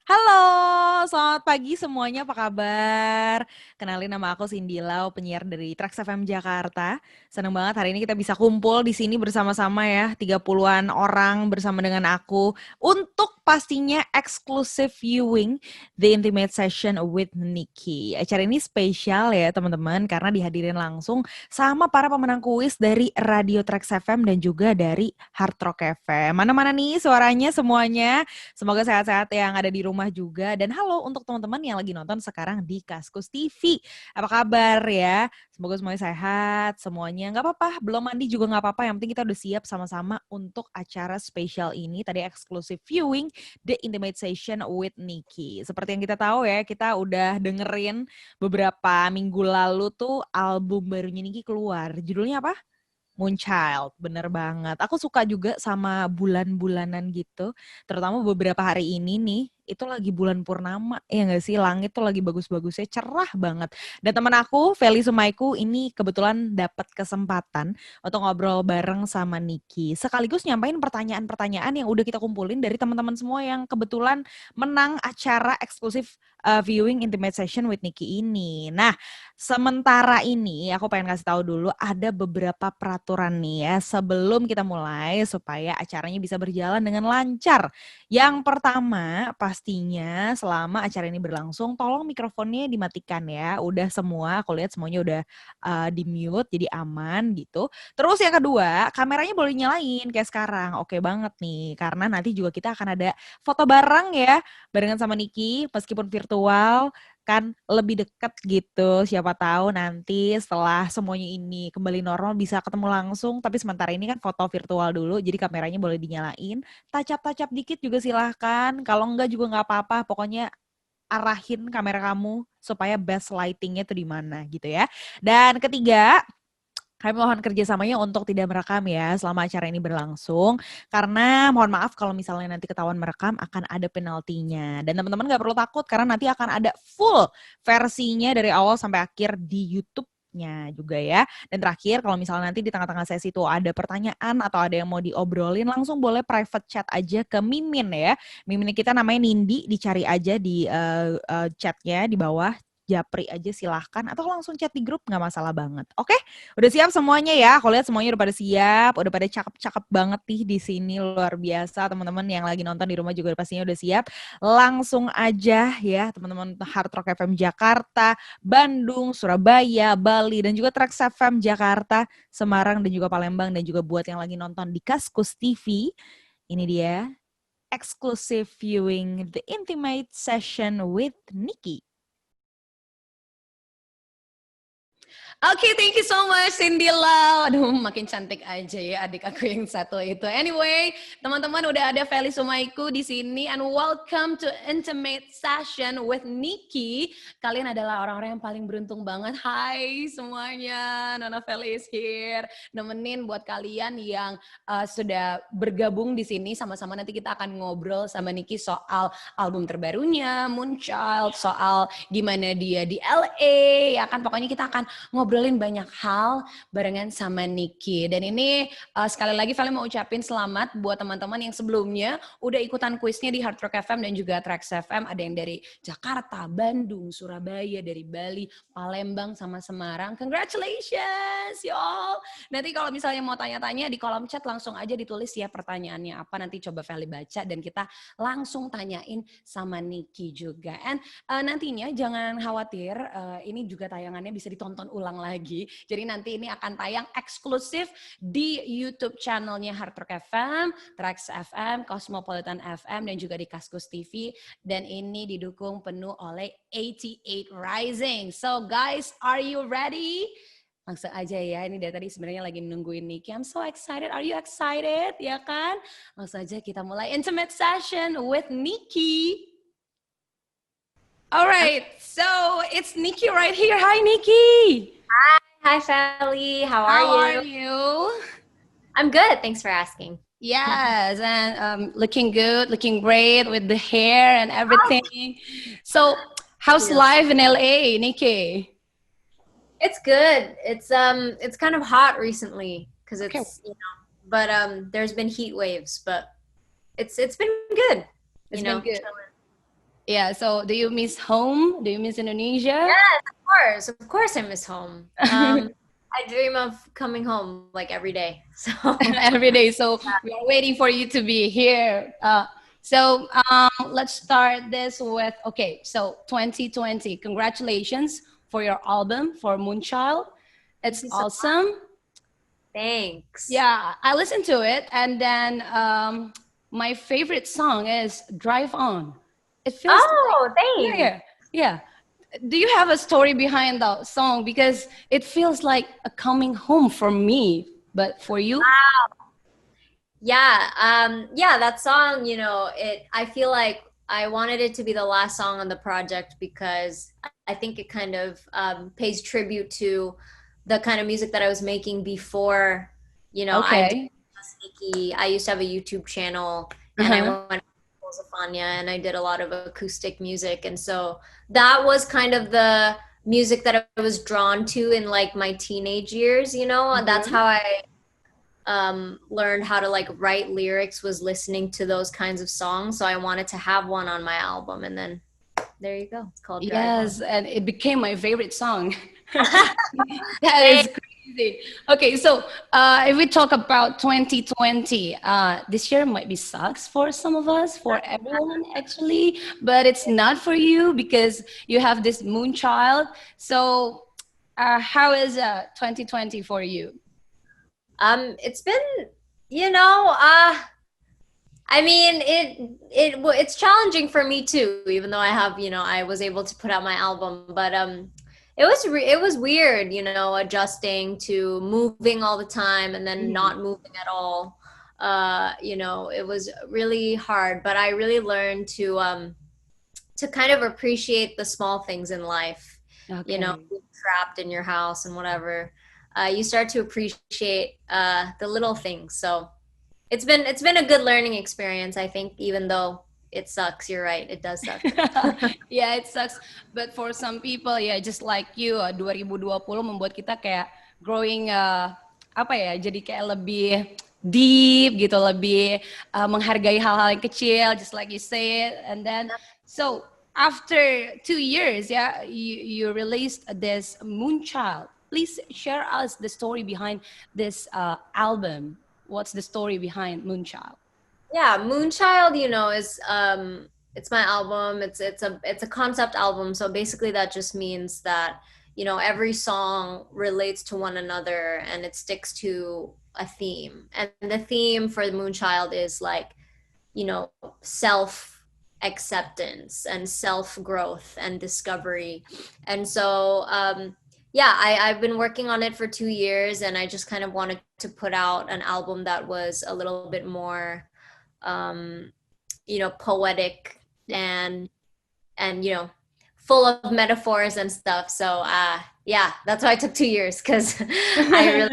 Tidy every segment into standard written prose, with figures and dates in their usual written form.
Halo, selamat pagi semuanya, apa kabar? Kenalin, nama aku Cindy Lau, penyiar dari Trax FM Jakarta. Seneng banget hari ini kita bisa kumpul di sini bersama-sama ya, 30-an orang bersama dengan aku untuk pastinya exclusive viewing The Intimate Session with Nikki. Acara ini spesial ya teman-teman karena dihadirin langsung sama para pemenang kuis dari Radio Trax FM dan juga dari Hard Rock FM. Mana-mana nih suaranya semuanya? Semoga sehat-sehat yang ada di rumah juga. Dan halo untuk teman-teman yang lagi nonton sekarang di Kaskus TV. Apa kabar ya? Semoga semuanya sehat, semuanya nggak apa-apa. Belum mandi juga nggak apa-apa. Yang penting kita udah siap sama-sama untuk acara spesial ini. Tadi eksklusif viewing The Intimate Session with Nikki. Seperti yang kita tahu ya, kita udah dengerin beberapa minggu lalu tuh album barunya Nikki keluar. Judulnya apa? Moonchild, bener banget. Aku suka juga sama bulan-bulanan gitu, terutama beberapa hari ini nih, itu lagi bulan purnama, ya nggak sih? Langit tuh lagi bagus-bagusnya, cerah banget. Dan temen aku, Feli Sumaiku, ini kebetulan dapat kesempatan untuk ngobrol bareng sama Niki. Sekaligus nyampein pertanyaan-pertanyaan yang udah kita kumpulin dari teman-teman semua yang kebetulan menang acara eksklusif viewing Intimate Session with Niki ini. Nah, sementara ini aku pengen kasih tahu dulu ada beberapa peraturan nih ya sebelum kita mulai supaya acaranya bisa berjalan dengan lancar. Yang pertama pastinya selama acara ini berlangsung tolong mikrofonnya dimatikan ya. Udah semua, aku lihat semuanya udah di mute jadi aman gitu. Terus yang kedua kameranya boleh nyalain kayak sekarang. Oke banget nih karena nanti juga kita akan ada foto bareng ya barengan sama Niki meskipun virtual kan lebih dekat gitu. Siapa tahu nanti setelah semuanya ini kembali normal bisa ketemu langsung. Tapi sementara ini kan foto virtual dulu, jadi kameranya boleh dinyalain. Touch up dikit juga silahkan. Kalau enggak juga nggak apa-apa. Pokoknya arahin kamera kamu supaya best lightingnya tuh di mana gitu ya. Dan ketiga, kami mohon kerjasamanya untuk tidak merekam ya selama acara ini berlangsung. Karena mohon maaf kalau misalnya nanti ketahuan merekam akan ada penaltinya. Dan teman-teman gak perlu takut karena nanti akan ada full versinya dari awal sampai akhir di YouTube-nya juga ya. Dan terakhir kalau misalnya nanti di tengah-tengah sesi itu ada pertanyaan atau ada yang mau diobrolin langsung boleh private chat aja ke Mimin ya. Mimin kita namanya Nindi, dicari aja di chatnya di bawah. Japri aja silahkan atau langsung chat di grup nggak masalah banget. Oke? Udah siap semuanya ya? Aku lihat semuanya udah pada siap, udah pada cakep-cakep banget nih di sini luar biasa. Teman-teman yang lagi nonton di rumah juga pastinya udah siap. Langsung aja ya teman-teman Hard Rock FM Jakarta, Bandung, Surabaya, Bali dan juga Trax FM Jakarta, Semarang dan juga Palembang dan juga buat yang lagi nonton di Kaskus TV. Ini dia exclusive viewing The Intimate Session with Nikki. Oke, thank you so much Cindy Lau. Aduh, makin cantik aja ya adik aku yang satu itu. Anyway, teman-teman udah ada Feli Sumaiku di sini and welcome to Intimate Session with Nikki. Kalian adalah orang-orang yang paling beruntung banget. Hai semuanya, Nona Feli is here. Nemenin buat kalian yang sudah bergabung di sini sama-sama nanti kita akan ngobrol sama Nikki soal album terbarunya, Moonchild, soal gimana dia di LA, ya kan pokoknya kita akan ngobrolin banyak hal barengan sama Nikki. Dan ini sekali lagi Feli mau ucapin selamat buat teman-teman yang sebelumnya udah ikutan kuisnya di Hard Rock FM dan juga Trax FM. Ada yang dari Jakarta, Bandung, Surabaya, dari Bali, Palembang, sama Semarang. Congratulations y'all. Nanti kalau misalnya mau tanya-tanya di kolom chat langsung aja ditulis ya pertanyaannya apa. Nanti coba Feli baca dan kita langsung tanyain sama Nikki juga. And nantinya jangan khawatir, ini juga tayangannya bisa ditonton ulang lagi. Jadi nanti ini akan tayang eksklusif di YouTube channelnya Hard Rock FM, Trax FM, Cosmopolitan FM, dan juga di Kaskus TV. Dan ini didukung penuh oleh 88 Rising. So guys, are you ready? Langsung aja ya, ini dari tadi sebenarnya lagi nungguin Nikki. I'm so excited, are you excited? Ya kan? Langsung aja kita mulai Intimate Session with Nikki. All right, so it's Nikki right here. Hi, Nikki. Hi, Shelly. How are you? I'm good. Thanks for asking. Yes, and looking good, looking great with the hair and everything. So, how's life in LA, Nikki? It's good. It's kind of hot recently because it's but there's been heat waves, but it's been good. It's been good. Chilling. Yeah, so do you miss home? Do you miss Indonesia? Yes, of course I miss home. I dream of coming home like every day. So Every day. So we are waiting for you to be here. So let's start this with, okay, so 2020, congratulations for your album, for Moonchild. thank It's you so awesome. thanks. Yeah, I listened to it, and then my favorite song is Drive On. It feels like, Oh, yeah, thanks. yeah, yeah. Do you have a story behind that song? Because it feels like a coming home for me, but for you? Yeah, that song, I feel like I wanted it to be the last song on the project because I think it kind of pays tribute to the kind of music that I was making before, I did Okay. NIKI. I used to have a YouTube channel and I Uh-huh. went to Zafania and I did a lot of acoustic music. And so that was kind of the music that I was drawn to in like my teenage years, that's Mhm. how I learned how to like write lyrics, was listening to those kinds of songs. So I wanted to have one on my album, and then there you go, it's called Drive On. Yes, and it became my favorite song. That is crazy. Okay, so if we talk about 2020, this year might be sucks for some of us, for everyone actually, but it's not for you because you have this Moonchild. So, how is 2020 for you? It's been, I mean, it's challenging for me too, even though I was able to put out my album, but it was weird, adjusting to moving all the time and then Mhm. not moving at all. It was really hard, but I really learned to kind of appreciate the small things in life, Okay. being trapped in your house and whatever. You start to appreciate the little things. So it's been a good learning experience, I think, even though it sucks. You're right, it does suck. Yeah, it sucks. But for some people, yeah, just like you, 2020 membuat kita kayak growing, apa ya, jadi kayak lebih deep gitu, lebih menghargai hal-hal yang kecil, just like you said. And then, so after 2 years, yeah, you released this Moonchild. Please share us the story behind this album. What's the story behind Moonchild? Yeah, Moonchild, is it's my album. It's a concept album. So basically that just means that, every song relates to one another and it sticks to a theme. And the theme for the Moonchild is like, self acceptance and self growth and discovery. And so yeah, I've been working on it for 2 years and I just kind of wanted to put out an album that was a little bit more um, poetic Yeah. and full of metaphors and stuff. So yeah, that's why it took 2 years, because I really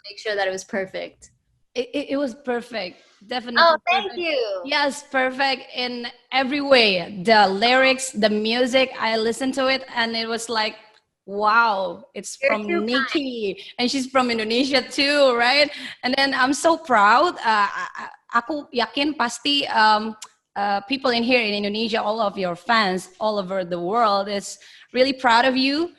make sure that it was perfect. It was perfect, Oh, definitely thank perfect. you. Yes, perfect in every way. The lyrics, the music, I listened to it and it was like, wow, it's You're too from kind. Nikki and she's from Indonesia too, right? And then I'm so proud. Aku yakin pasti people in here in Indonesia, all of your fans all over the world is really proud of you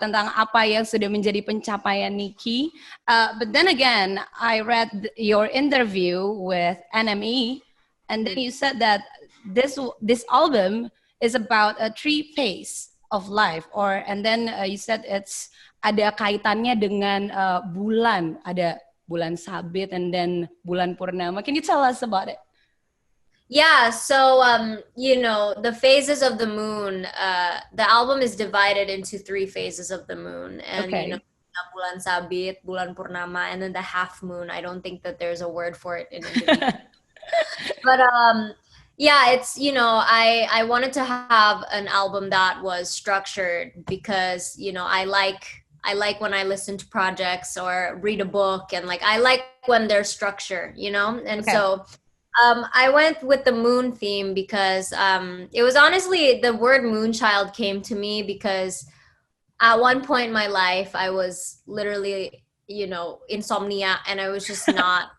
tentang apa yang sudah menjadi pencapaian Nikki. But then again, I read your interview with NME, and then you said that this album is about a three phase of life, and then you said it's ada kaitannya dengan bulan, ada bulan sabit and then bulan purnama. Can you tell us about it? Yeah, so the phases of the moon, the album is divided into three phases of the moon. And Okay. bulan sabit, bulan purnama, and then the half moon. I don't think that there's a word for it in Indonesian. But yeah, it's I wanted to have an album that was structured because I like when I listen to projects or read a book, and like I like when there's structure, and Okay. so I went with the moon theme because it was honestly, the word moonchild came to me because at one point in my life I was literally, insomnia, and I was just not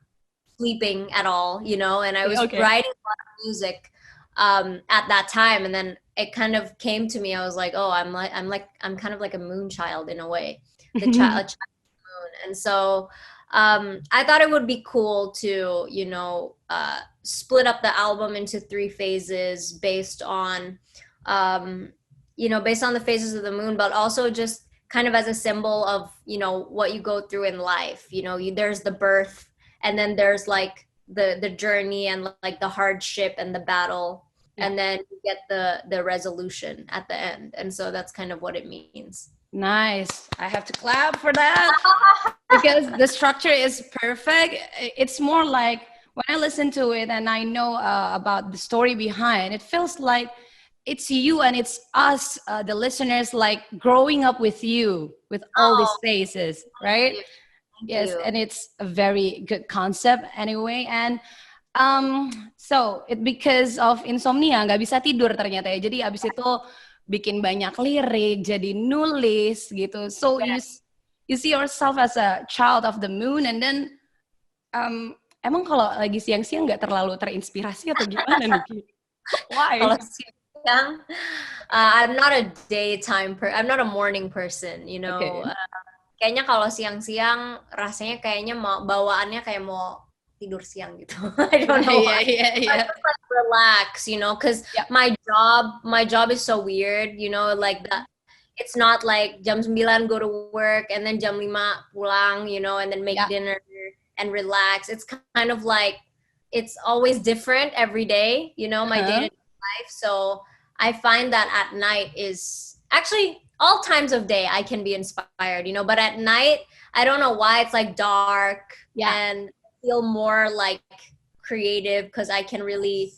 sleeping at all, and I was Okay. writing a lot of music at that time. And then it kind of came to me. I was like, oh, I'm kind of like a moon child in a way, a child of the moon. And so I thought it would be cool to, split up the album into 3 phases based on, based on the phases of the moon, but also just kind of as a symbol of, what you go through in life. There's the birth, and then there's like the journey and like the hardship and the battle. Yeah. And then you get the resolution at the end. And so that's kind of what it means. Nice. I have to clap for that because the structure is perfect. It's more like when I listen to it and I know about the story behind, it feels like it's you and it's us, the listeners, like growing up with you with all these phases, right? Yes, and it's a very good concept anyway. And so it because of insomnia nggak bisa tidur ternyata ya. Jadi abis itu bikin banyak lirik, jadi nulis gitu. So you see yourself as a child of the moon, and then emang kalau lagi siang-siang nggak terlalu terinspirasi atau gimana Niki? Why? Kalau siang, I'm not a morning person, Okay. Kayaknya kalau siang-siang rasanya kayaknya bawaannya kayak mau tidur siang gitu. I don't know. Yeah. I just like relax, because my job is so weird, like that. It's not like jam 9 go to work and then jam 5 pulang, and then make dinner and relax. It's kind of like it's always different every day, my day-to-day life. So I find that at night is actually all times of day I can be inspired, but at night, I don't know why it's like dark and feel more like creative because I can really,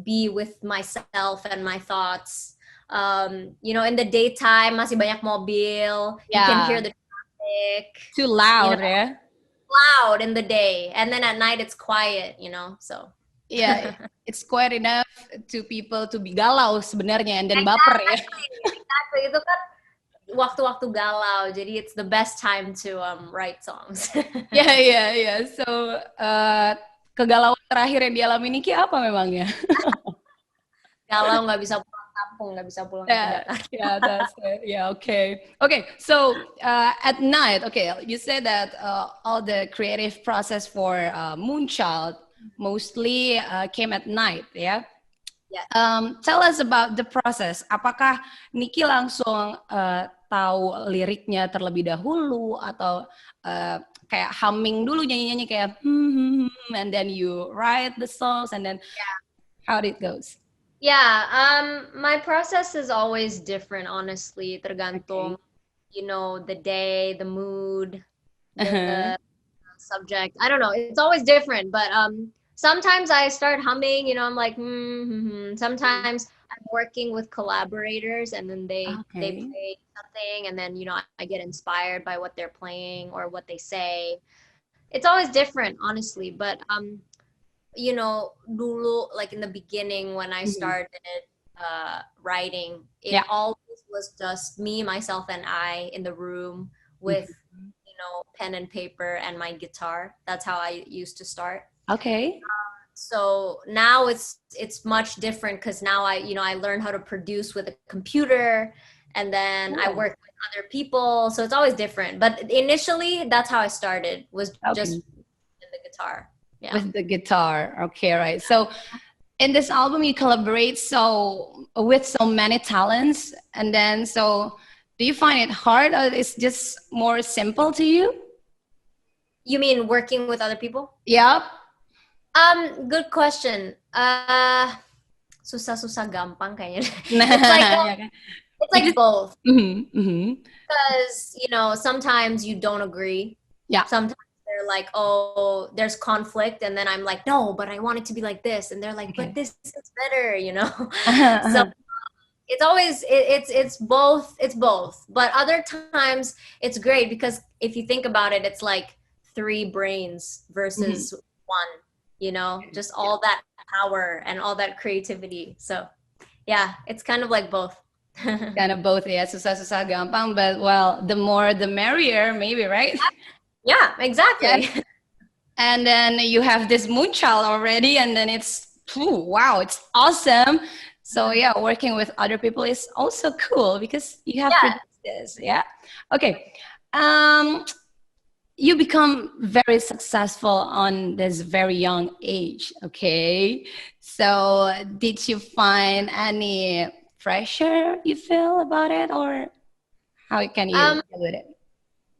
be with myself and my thoughts. In the daytime, masih banyak mobil. You can hear the traffic. Too loud, yeah? Loud in the day. And then at night, it's quiet, so. Yeah, it's quiet enough to people to be galau sebenarnya and then baper ya. Exactly. Itu kan waktu-waktu galau. Jadi it's the best time to write songs. Yeah. So kegalauan terakhir yang dialami Niki apa memangnya? Galau nggak bisa pulang kampung, nggak bisa pulang ke Jakarta. Yeah, that's it. Yeah, okay. So at night, you said that all the creative process for Moonchild mostly came at night, ya? Yeah. Tell us about the process. Apakah Niki langsung tahu liriknya terlebih dahulu atau kayak humming dulu nyanyi-nyanyi kayak and then you write the songs and then how it goes? Yeah, my process is always different, honestly. Tergantung, the day, the mood, the subject. I don't know. It's always different, but sometimes I start humming, I'm like, Sometimes I'm working with collaborators and then they play something and then, I get inspired by what they're playing or what they say. It's always different, honestly, but dulu, like in the beginning when I started writing, it always was just me, myself, and I in the room with, pen and paper and my guitar. That's how I used to start. Okay. So now it's much different because now I learn how to produce with a computer and then I work with other people. So it's always different. But initially, that's how I started, was just in the guitar. Yeah. With the guitar. Okay, right. So in this album, you collaborate with so many talents. And then, so do you find it hard or it's just more simple to you? You mean working with other people? Yep. Good question. Susah-susah gampang kayaknya. It's like both. Because, sometimes you don't agree. Yeah. Sometimes they're like, oh, there's conflict. And then I'm like, no, but I want it to be like this. And they're like, but this is better, So it's always, it's both. It's both. But other times it's great because if you think about it, it's like 3 brains versus 1, just all that power and all that creativity. So yeah, it's kind of like both. Kind of both, yeah. Susah-susah gampang, but well, the more the merrier, maybe, right? Yeah, exactly. Yeah. And then you have this Moonchild already, and then it's Wow, it's awesome. So yeah, working with other people is also cool because you have produced this. Yeah. Okay. Um, you become very successful on this very young age. Okay. So did you find any pressure you feel about it, or how can you deal with it?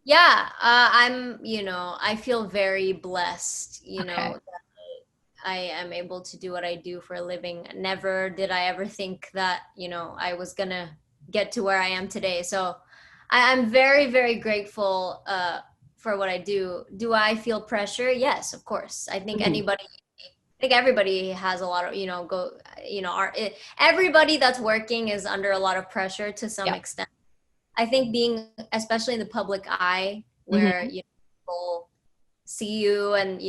Yeah, I feel very blessed, Okay. that I am able to do what I do for a living. Never did I ever think that, I was gonna get to where I am today. So I'm very, very grateful for what I do. Do I feel pressure? Yes, of course. I think everybody has a lot of, everybody that's working is under a lot of pressure to some Yeah. extent. I think being, especially in the public eye, where Mhm. people see you and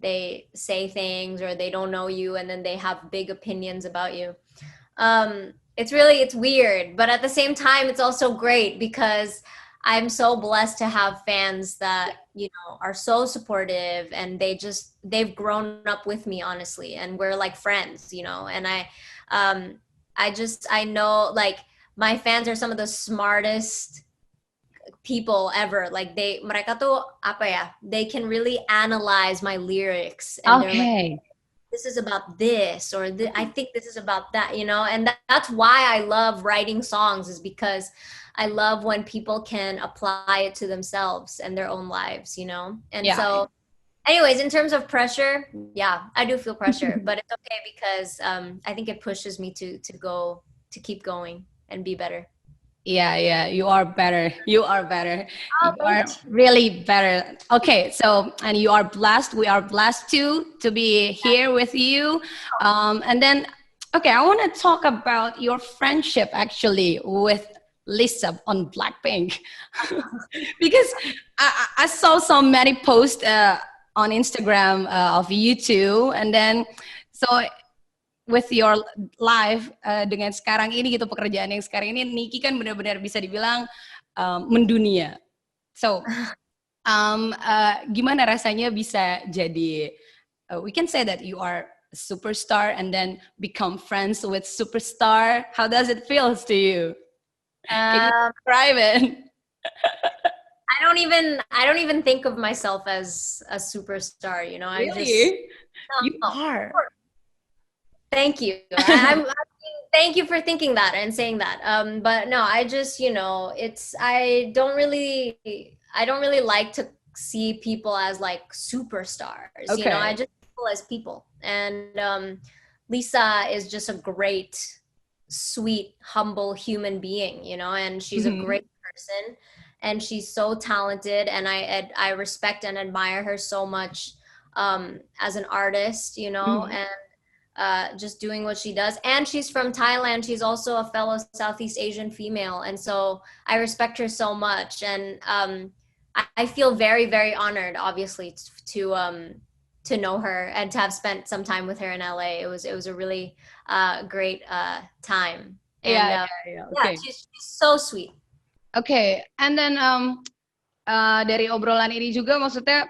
they say things or they don't know you and then they have big opinions about you. It's weird, but at the same time, it's also great because I'm so blessed to have fans that are so supportive and they've grown up with me, honestly, and we're like friends, and I know, like, my fans are some of the smartest people ever. Like, mereka tuh apa ya, they can really analyze my lyrics and they're like, Okay. this is about this, or I think this is about that, and that's why I love writing songs, is because I love when people can apply it to themselves and their own lives, and Yeah. so anyways, in terms of pressure, yeah, I do feel pressure, but it's okay because I think it pushes me to keep going and be better. Yeah, you are better. You are better. Oh, You are really better. Okay, so, and you are blessed. We are blessed too to be here with you. And then, okay, I want to talk about your friendship actually with Lisa on Blackpink, because I saw so many posts on Instagram of you two, and then so with your life dengan sekarang ini gitu, pekerjaan yang sekarang ini, Niki kan benar-benar bisa dibilang mendunia. So gimana rasanya bisa jadi we can say that you are a superstar and then become friends with superstar. How does it feel to you? Can you describe it? I don't even think of myself as a superstar, Really? You are. Thank you. Thank you for thinking that and saying that. But no, I just, I don't really like to see people as like superstars. Okay. I just see people as people. And Lisa is just a great, sweet, humble human being, and she's a great person, and she's so talented, and I respect and admire her so much as an artist, and just doing what she does. And she's from Thailand. She's also a fellow Southeast Asian female. And so I respect her so much. And I feel very, very honored, obviously, to know her and to have spent some time with her in LA. It was a really great time. And Okay. she's so sweet. Okay. And then dari obrolan ini juga maksudnya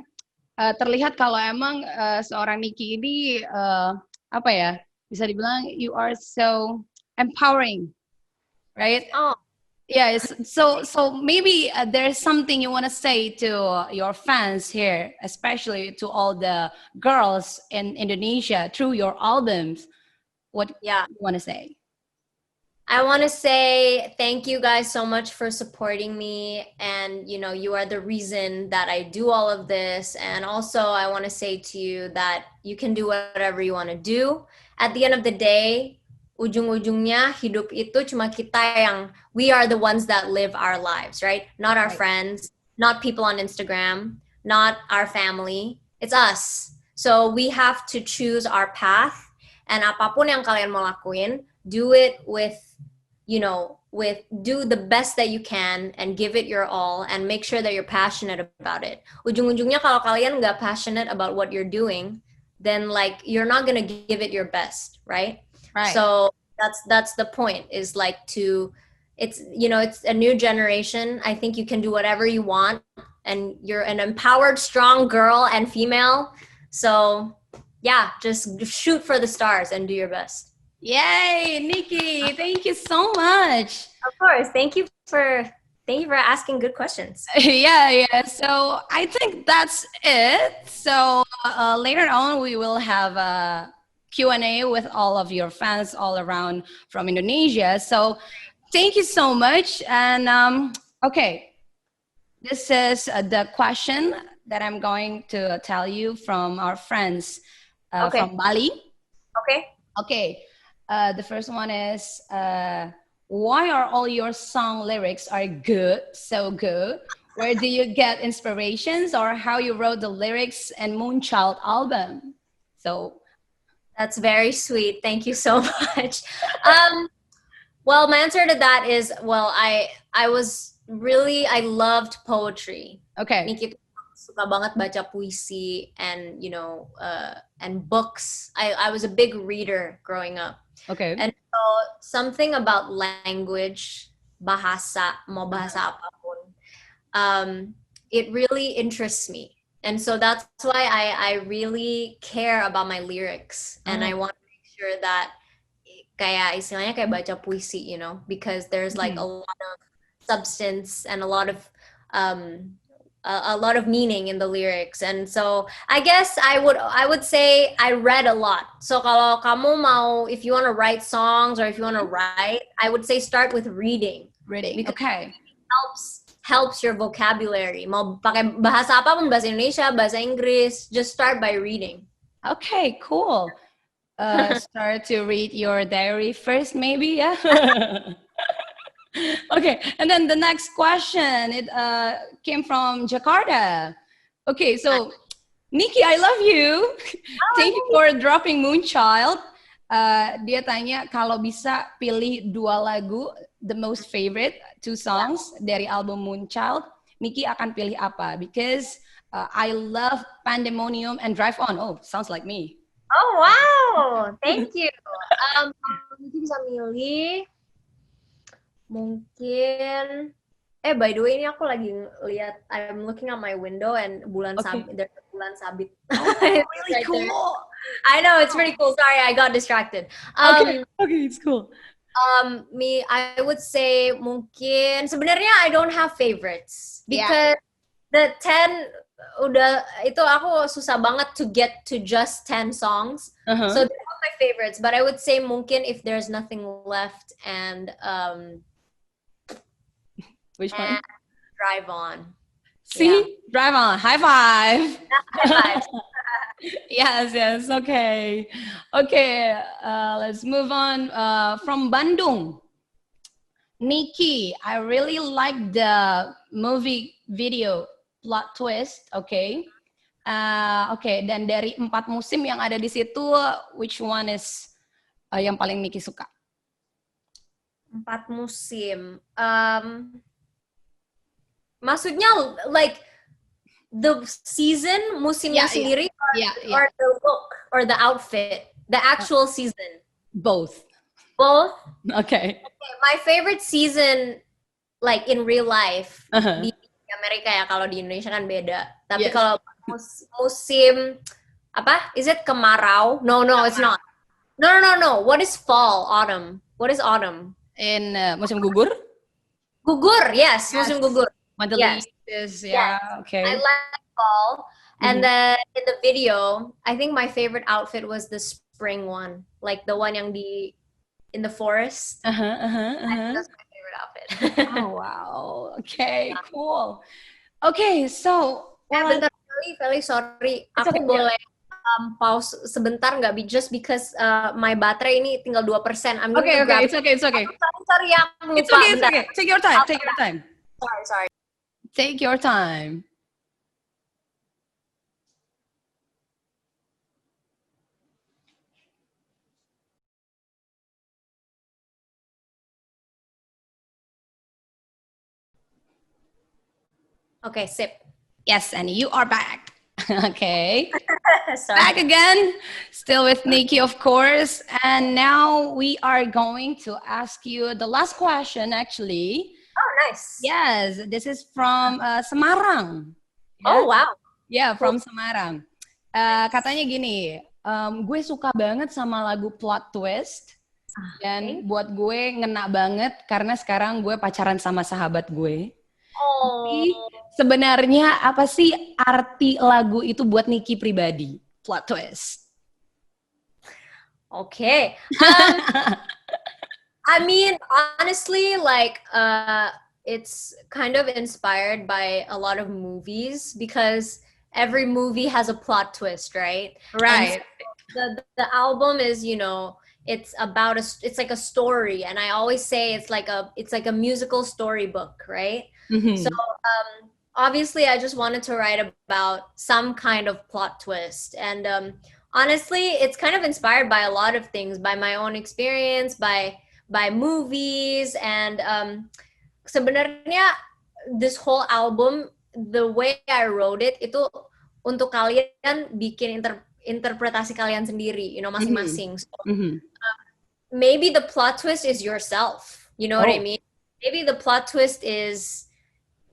terlihat kalau emang seorang Niki ini apa ya, bisa dibilang you are so empowering, right? Oh. Yeah, so maybe there's something you want to say to your fans here, especially to all the girls in Indonesia through your albums. What you want to say? I want to say thank you guys so much for supporting me, and you are the reason that I do all of this. And also I want to say to you that you can do whatever you want to do. At the end of the day, ujung-ujungnya hidup itu cuma kita we are the ones that live our lives, right? Not our friends, not people on Instagram, not our family. It's us. So we have to choose our path, and apapun yang kalian mau lakuin, do it with do the best that you can and give it your all, and make sure that you're passionate about it. Ujung-ujungnya kalau kalian nggak passionate about what you're doing, then like you're not gonna give it your best, right? So that's the point, is like it's a new generation. I think you can do whatever you want, and you're an empowered, strong girl and female. So just shoot for the stars and do your best. Yay, Nikki, thank you so much. Of course. Thank you for asking good questions. Yeah. So I think that's it. So later on, we will have a Q&A with all of your fans all around from Indonesia. So thank you so much. And okay, this is the question that I'm going to tell you from our friends from Bali. Okay. The first one is, why are all your song lyrics are good, so good? Where do you get inspirations, or how you wrote the lyrics in Moonchild album? So that's very sweet. Thank you so much. Well, my answer to that is, I loved poetry. Okay. Nikki suka banget baca puisi and and books. I was a big reader growing up. Okay. And so something about language, bahasa, mau bahasa apapun, it really interests me. And so that's why I really care about my lyrics. And I want to make sure that kayak istilahnya kayak baca puisi, because there's like a lot of substance and a lot of meaning in the lyrics. And so I guess I would say I read a lot. So kalau kamu mau, if you want to write songs or if you want to write, I would say start with reading. Because okay. It helps your vocabulary. Mau pakai bahasa apapun, bahasa Indonesia, bahasa Inggris, just start by reading. Okay, cool. Start to read your diary first, maybe, yeah? Okay, and then the next question, it came from Jakarta. Okay, so Nikki, I love you. Thank you for dropping Moonchild. Dia tanya kalau bisa pilih 2 lagu, the most favorite 2 songs dari album Moonchild, Nikki akan pilih apa? Because I love Pandemonium and Drive On. Oh, sounds like me. Oh wow, thank you. Nikki bisa milih. Mungkin by the way, ini aku lagi lihat, I'm looking out my window and there's a bulan sabit. Oh, really right cool. There. I know, it's pretty cool. Sorry, I got distracted. Okay, it's cool. I would say mungkin sebenarnya I don't have favorites because the 10 udah itu aku susah banget to get to just 10 songs. So they're not my favorites, but I would say mungkin If There's Nothing Left and which one? Drive On. See? Drive On. High five. High five. Yes. Okay. Let's move on. From Bandung. Nikki, I really like the movie video plot twist. Okay. Dan dari 4 musim yang ada di situ, which one is yang paling Nikki suka? 4 musim. Maksudnya like the season, musimnya sendiri, or the look, or the outfit, the actual season? Both. Okay. My favorite season, like in real life, di Amerika ya, kalau di Indonesia kan beda. Tapi kalau musim apa? Is it kemarau? No, it's not. No. What is fall? Autumn. What is autumn? In musim gugur? Gugur, yes. Musim gugur. Yes. Okay. I like fall. And then in the video, I think my favorite outfit was the spring one, like the one yang in the forest. I think that's my favorite outfit. Oh wow. Okay, cool. Okay, so bentar, Feli, sorry. Aku boleh pause sebentar nggak? Just because my baterai ini tinggal 2%. I'm okay. It's okay. Sorry, aku lupa. It's okay. Take your time. Sorry. Take your time. Okay, sip. Yes, and you are back. Okay. Sorry. Back again, still with Nikki, of course. And now we are going to ask you the last question, actually. Oh, nice. Yes, this is from Semarang. Oh, wow. Yeah, from Semarang. Katanya gini, gue suka banget sama lagu Plot Twist. Dan buat gue ngena banget karena sekarang gue pacaran sama sahabat gue. Tapi sebenarnya apa sih arti lagu itu buat Niki pribadi? Plot twist. Okay. I mean, honestly, like, it's kind of inspired by a lot of movies because every movie has a plot twist, right? Right. So the album is, it's about it's like a story, and I always say it's like a musical storybook, right? Mm-hmm. So obviously I just wanted to write about some kind of plot twist, and honestly it's kind of inspired by a lot of things, by my own experience, by movies, and sebenarnya this whole album, the way I wrote it itu untuk kalian bikin interpretasi kalian sendiri, masing-masing. So, maybe the plot twist is yourself. You know what I mean? Maybe the plot twist is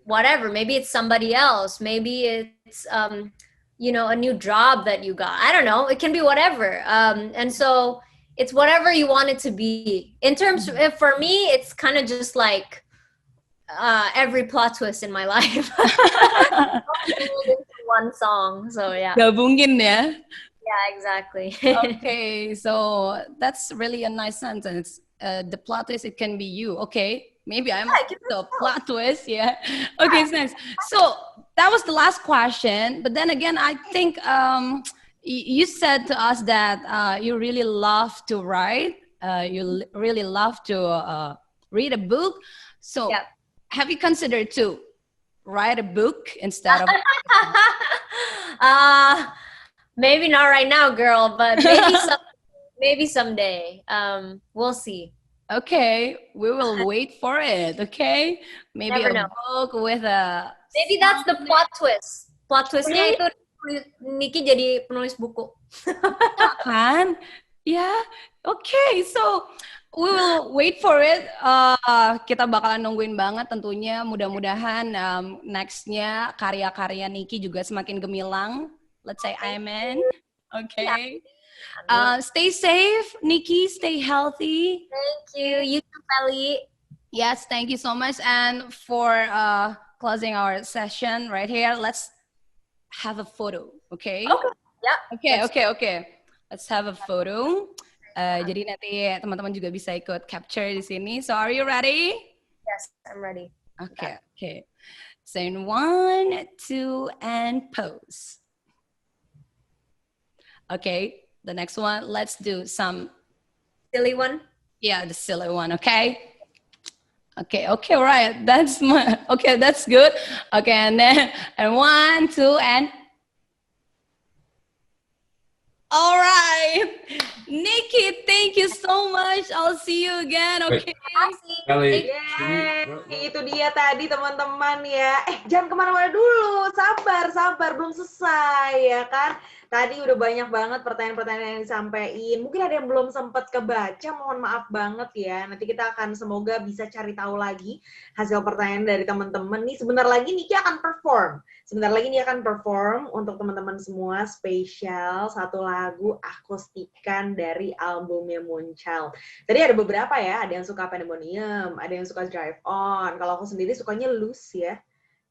whatever. Maybe it's somebody else. Maybe it's a new job that you got. I don't know. It can be whatever. And so it's whatever you want it to be. In terms of, for me, it's kind of just like every plot twist in my life. One song, so yeah. Gabungin ya. Yeah, exactly. Okay, so that's really a nice sentence. The plot twist, it can be you. Okay, maybe I'm the plot twist. Yeah. Okay, it's nice. So that was the last question. But then again, I think you said to us that you really love to write. You really love to read a book. So have you considered to write a book instead of maybe not right now, girl, but maybe someday. We'll see. Okay, we will wait for it. Okay, maybe Never a know. book with a. Maybe that's the plot twist. Plot twistnya itu Niki jadi penulis buku. Kan? Yeah. Okay, so we will wait for it. Kita bakalan nungguin banget tentunya. Mudah-mudahan nextnya karya-karya Niki juga semakin gemilang. Let's say amen. Okay. Stay safe, Niki. Stay healthy. Thank you. You too, Feli. Yes, thank you so much. And for closing our session right here, let's have a photo. Okay. Okay. Yeah. Okay. Let's have a photo. Jadi nanti teman-teman juga bisa ikut capture di sini. So are you ready? Yes, I'm ready. Okay. So in 1, 2, and pose. Okay, the next one, let's do some silly one. Yeah, the silly one, okay? Okay, right. That's good. Okay, and then 1, 2, and all right. Niki, thank you so much. I'll see you again, okay? Kali. Itu dia tadi teman-teman ya. Jangan kemana-mana dulu, sabar, belum selesai ya kan. Tadi udah banyak banget pertanyaan-pertanyaan yang disampaikan. Mungkin ada yang belum sempat kebaca, mohon maaf banget ya. Nanti kita akan semoga bisa cari tahu lagi hasil pertanyaan dari teman-teman. Nih sebentar lagi Niki akan perform. Untuk teman-teman semua spesial satu lagu akustikan dari albumnya Muncal. Tadi ada beberapa ya, ada yang suka Pandemonium, ada yang suka Drive On. Kalau aku sendiri sukanya Loose ya,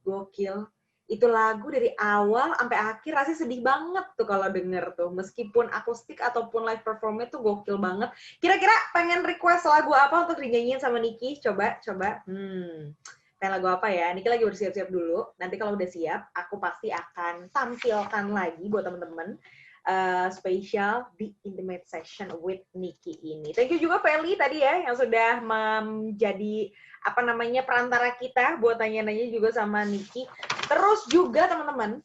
gokil. Itu lagu dari awal sampai akhir rasanya sedih banget tuh kalau denger tuh. Meskipun akustik ataupun live performnya tuh gokil banget. Kira-kira pengen request lagu apa untuk dinyanyiin sama Niki? Coba. Pengen lagu apa ya? Niki lagi bersiap-siap dulu. Nanti kalau udah siap, aku pasti akan tampilkan lagi buat temen-temen spesial di Intimate Session with Niki ini. Thank you juga Feli tadi ya yang sudah menjadi perantara kita buat tanya-nanya juga sama Niki. Terus juga teman-teman,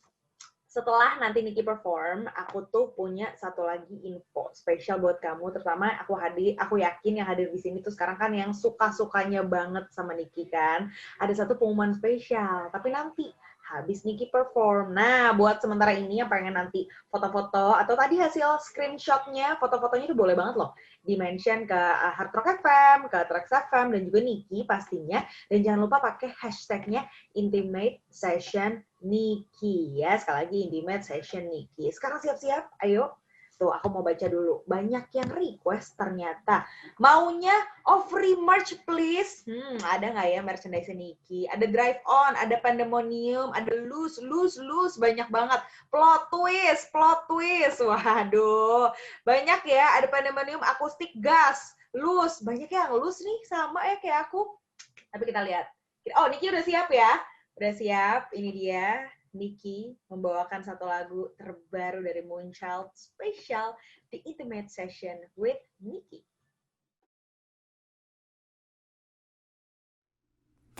setelah nanti Niki perform, aku tuh punya satu lagi info spesial buat kamu. Terutama aku yakin yang hadir di sini tuh sekarang kan yang suka-sukanya banget sama Niki kan. Ada satu pengumuman spesial, tapi nanti habis Niki perform. Nah, buat sementara ini yang pengen nanti foto-foto atau tadi hasil screenshotnya, foto-fotonya itu boleh banget loh di-mention ke Hard Rock FM, ke Trax FM, dan juga Niki pastinya. Dan jangan lupa pakai hashtagnya Intimate Session Niki ya. Sekali lagi Intimate Session Niki. Sekarang siap-siap, ayo. Tuh, aku mau baca dulu. Banyak yang request ternyata. Maunya free merch please. Ada nggak ya merchandise Niki? Ada drive on, ada pandemonium, ada loose. Banyak banget. Plot twist. Waduh. Banyak ya, ada pandemonium, akustik, gas, loose. Banyak yang loose nih, sama ya kayak aku. Tapi kita lihat. Oh, Niki udah siap ya? Udah siap, ini dia. Niki membawakan satu lagu terbaru dari Moonchild, spesial The Intimate Session with Niki.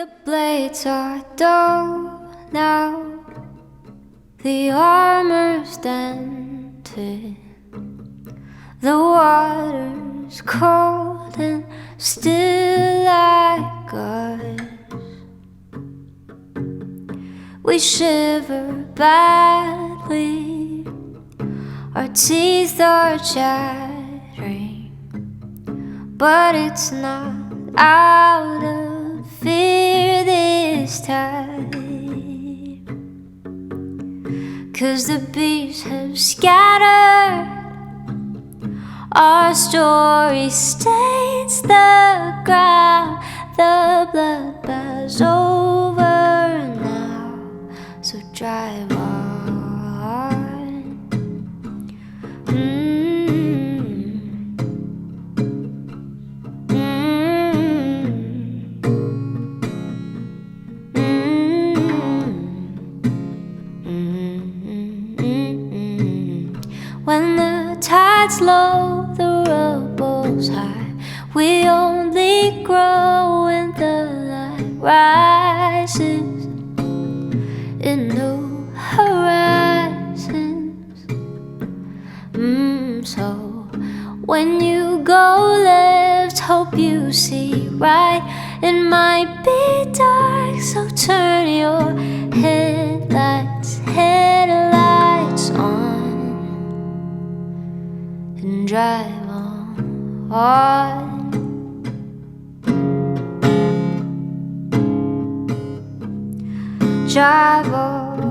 The blades are dull now, the armor's dented, the water's cold and still like us. We shiver badly, our teeth are chattering, but it's not out of fear this time, 'cause the bees have scattered, our story stains the ground, the bloodbath's over now, so drive on. When the tide's low, the rubble's high, we only grow when the light rises in new horizons. So when you go left, hope you see right. It might be dark, so turn your headlights on and drive on. Drive on,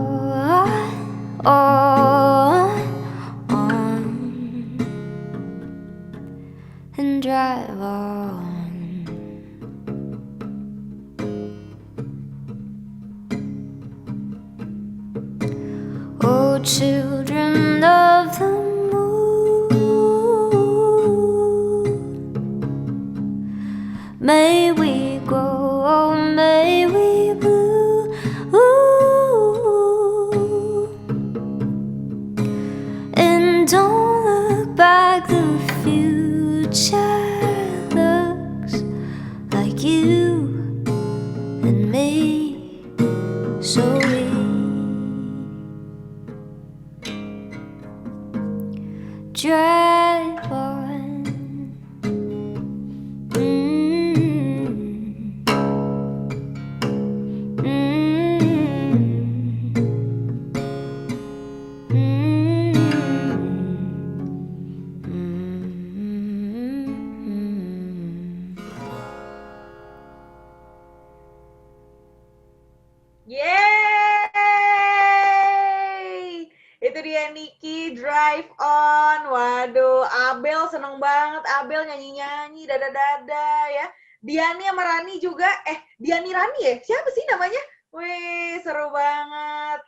and drive on. Oh, children of the moon, may we grow, may we blue, and don't look back, the future looks like you and me, so we drive on. Yeay! Itu dia Niki, Drive On. Waduh, Abel seneng banget. Abel nyanyi-nyanyi, dada-dada ya. Diani sama Rani juga. Diani Rani ya? Siapa sih namanya? Wih, seru banget.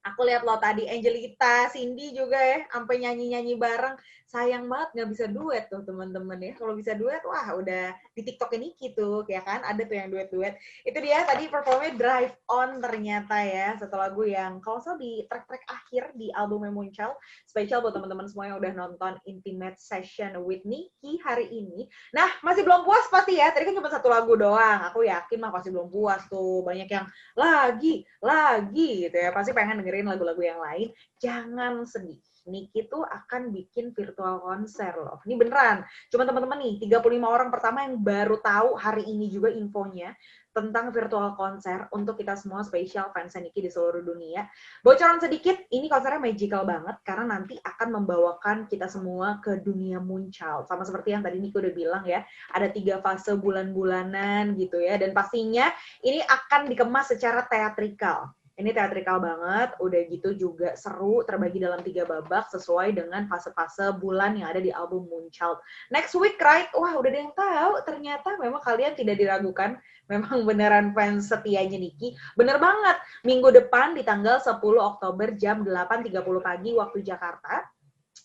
Aku lihat lo tadi, Angelita, Cindy juga ya, sampai nyanyi-nyanyi bareng. Sayang banget nggak bisa duet tuh teman-teman ya. Kalau bisa duet, wah udah di TikTok Niki tuh, ya kan? Ada tuh yang duet-duet. Itu dia tadi performnya Drive On ternyata ya. Satu lagu yang kalau salah di track-track akhir di albumnya Moonchild. Spesial buat teman-teman semua yang udah nonton Intimate Session with Niki hari ini. Nah, masih belum puas pasti ya. Tadi kan cuma satu lagu doang. Aku yakin mah pasti belum puas tuh. Banyak yang lagi gitu ya. Pasti pengen dengerin lagu-lagu yang lain. Jangan sedih. Niki tuh akan bikin virtual konser loh. Ini beneran. Cuma teman-teman nih, 35 orang pertama yang baru tahu hari ini juga infonya tentang virtual konser untuk kita semua spesial fans Niki di seluruh dunia. Bocoran sedikit, ini konsernya magical banget karena nanti akan membawakan kita semua ke dunia Moonchild. Sama seperti yang tadi Niki udah bilang ya, ada 3 fase bulan-bulanan gitu ya. Dan pastinya ini akan dikemas secara teatrikal. Ini teatrikal banget, udah gitu juga seru, terbagi dalam 3 babak sesuai dengan fase-fase bulan yang ada di album Moonchild. Next week, right? Wah, udah ada yang tahu. Ternyata memang kalian tidak diragukan, memang beneran fans setianya NIKI. Bener banget, minggu depan di tanggal 10 Oktober jam 8.30 pagi waktu Jakarta,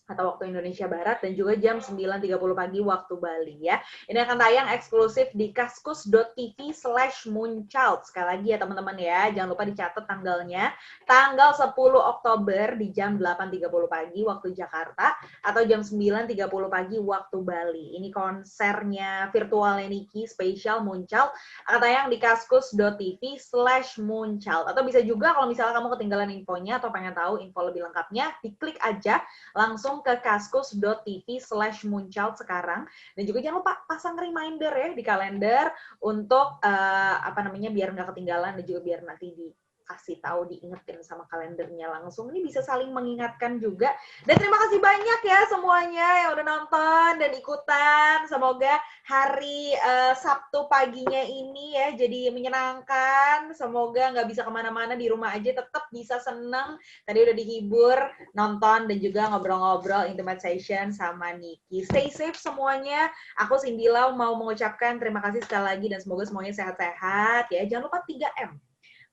atau waktu Indonesia Barat, dan juga jam 9.30 pagi waktu Bali ya. Ini akan tayang eksklusif di kaskus.tv/moonchild. Sekali lagi ya teman-teman ya, jangan lupa dicatat tanggalnya. Tanggal 10 Oktober di jam 8.30 pagi waktu Jakarta, atau jam 9.30 pagi waktu Bali. Ini konsernya virtualnya NIKI spesial Moonchild, akan tayang di kaskus.tv/moonchild. Atau bisa juga kalau misalnya kamu ketinggalan infonya atau pengen tahu info lebih lengkapnya, diklik aja langsung ke kaskus.tv/moonchild sekarang. Dan juga jangan lupa pasang reminder ya di kalender untuk biar nggak ketinggalan, dan juga biar nanti dikasih tahu, diingetin sama kalendernya langsung. Ini bisa saling mengingatkan juga. Dan terima kasih banyak ya semuanya yang udah nonton dan ikutan. Semoga hari Sabtu paginya ini ya jadi menyenangkan. Semoga nggak bisa kemana-mana, di rumah aja tetap bisa seneng. Tadi udah dihibur, nonton, dan juga ngobrol-ngobrol intimate session sama NIKI. Stay safe semuanya. Aku Cindy Lau mau mengucapkan terima kasih sekali lagi, dan semoga semuanya sehat-sehat ya. Jangan lupa 3M.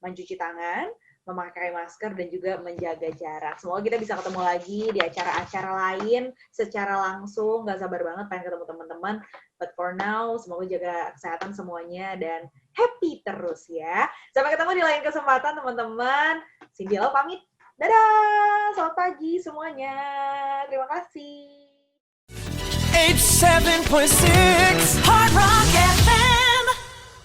Mencuci tangan, memakai masker, dan juga menjaga jarak. Semoga kita bisa ketemu lagi di acara-acara lain secara langsung. Gak sabar banget pengen ketemu teman-teman. But for now, semoga jaga kesehatan semuanya dan happy terus ya. Sampai ketemu di lain kesempatan teman-teman. Cindy Lau pamit. Dadah, selamat pagi semuanya. Terima kasih. 87.6 Hard Rock FM.